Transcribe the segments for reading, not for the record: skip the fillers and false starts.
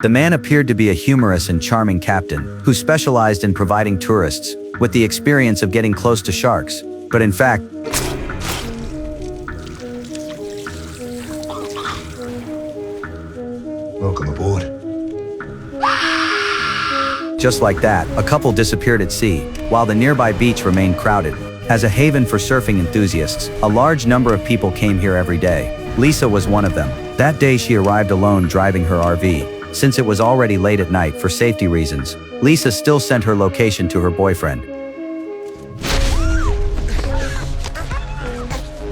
The man appeared to be a humorous and charming captain, who specialized in providing tourists with the experience of getting close to sharks. But in fact, welcome aboard. just like that, a couple disappeared at sea, while the nearby beach remained crowded. As a haven for surfing enthusiasts, a large number of people came here every day. Lisa was one of them. That day she arrived alone driving her RV. Since it was already late at night for safety reasons, Lisa still sent her location to her boyfriend.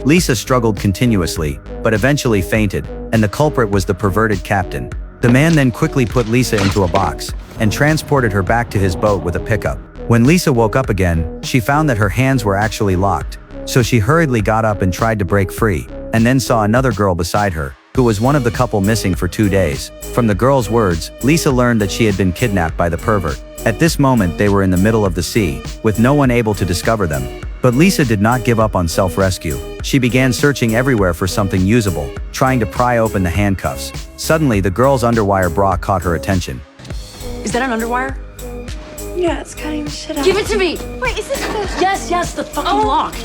Lisa struggled continuously, but eventually fainted, and the culprit was the perverted captain. The man then quickly put Lisa into a box and transported her back to his boat with a pickup. When Lisa woke up again, she found that her hands were actually locked, so she hurriedly got up and tried to break free, and then saw another girl beside her, who was one of the couple missing for 2 days. From the girl's words, Lisa learned that she had been kidnapped by the pervert. At this moment they were in the middle of the sea, with no one able to discover them. But Lisa did not give up on self-rescue. She began searching everywhere for something usable, trying to pry open the handcuffs. Suddenly the girl's underwire bra caught her attention. Is that an underwire? Yeah, it's cutting the shit out. Give it to me! Wait, is this the... Yes, the fucking lock.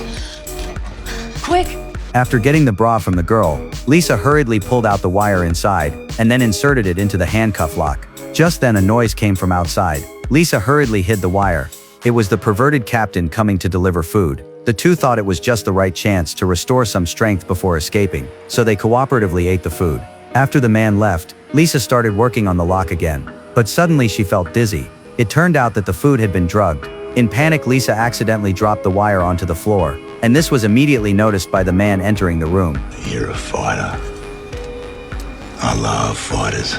Quick! After getting the bra from the girl, Lisa hurriedly pulled out the wire inside, and then inserted it into the handcuff lock. Just then a noise came from outside. Lisa hurriedly hid the wire. It was the perverted captain coming to deliver food. The two thought it was just the right chance to restore some strength before escaping, so they cooperatively ate the food. After the man left, Lisa started working on the lock again. But suddenly she felt dizzy. It turned out that the food had been drugged. In panic, Lisa accidentally dropped the wire onto the floor, and this was immediately noticed by the man entering the room. You're a fighter. I love fighters.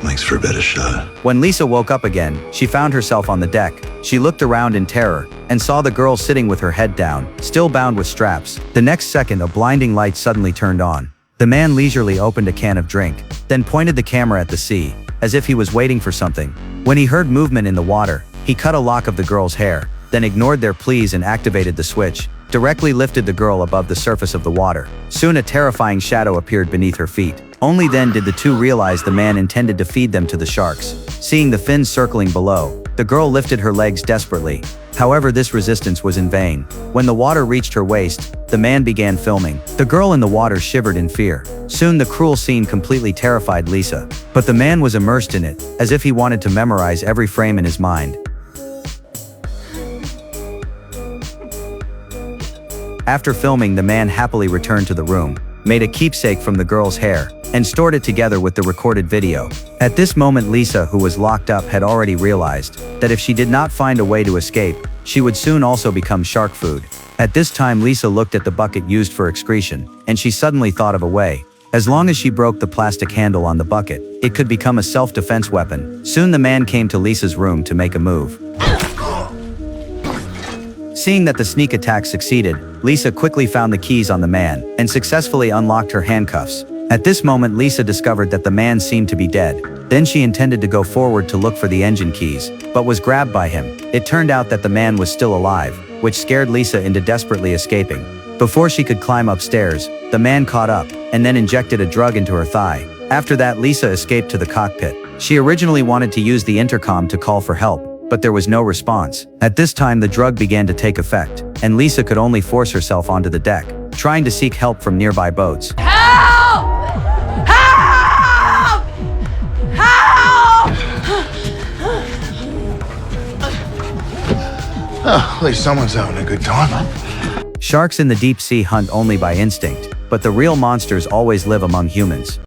Makes for a better show. When Lisa woke up again, she found herself on the deck. She looked around in terror, and saw the girl sitting with her head down, still bound with straps. The next second a blinding light suddenly turned on. The man leisurely opened a can of drink, then pointed the camera at the sea, as if he was waiting for something. When he heard movement in the water, he cut a lock of the girl's hair, then ignored their pleas and activated the switch, directly lifted the girl above the surface of the water. Soon a terrifying shadow appeared beneath her feet. Only then did the two realize the man intended to feed them to the sharks. Seeing the fins circling below, the girl lifted her legs desperately. However, this resistance was in vain. When the water reached her waist, the man began filming. The girl in the water shivered in fear. Soon the cruel scene completely terrified Lisa. But the man was immersed in it, as if he wanted to memorize every frame in his mind. After filming, the man happily returned to the room, made a keepsake from the girl's hair, and stored it together with the recorded video. At this moment Lisa, who was locked up, had already realized that if she did not find a way to escape, she would soon also become shark food. At this time Lisa looked at the bucket used for excretion, and she suddenly thought of a way. As long as she broke the plastic handle on the bucket, it could become a self-defense weapon. Soon the man came to Lisa's room to make a move. Seeing that the sneak attack succeeded, Lisa quickly found the keys on the man, and successfully unlocked her handcuffs. At this moment Lisa discovered that the man seemed to be dead. Then she intended to go forward to look for the engine keys, but was grabbed by him. It turned out that the man was still alive, which scared Lisa into desperately escaping. Before she could climb upstairs, the man caught up, and then injected a drug into her thigh. After that Lisa escaped to the cockpit. She originally wanted to use the intercom to call for help, but there was no response. At this time the drug began to take effect, and Lisa could only force herself onto the deck, trying to seek help from nearby boats. Help! Help! Help! Oh, at least someone's having a good time. Sharks in the deep sea hunt only by instinct, but the real monsters always live among humans.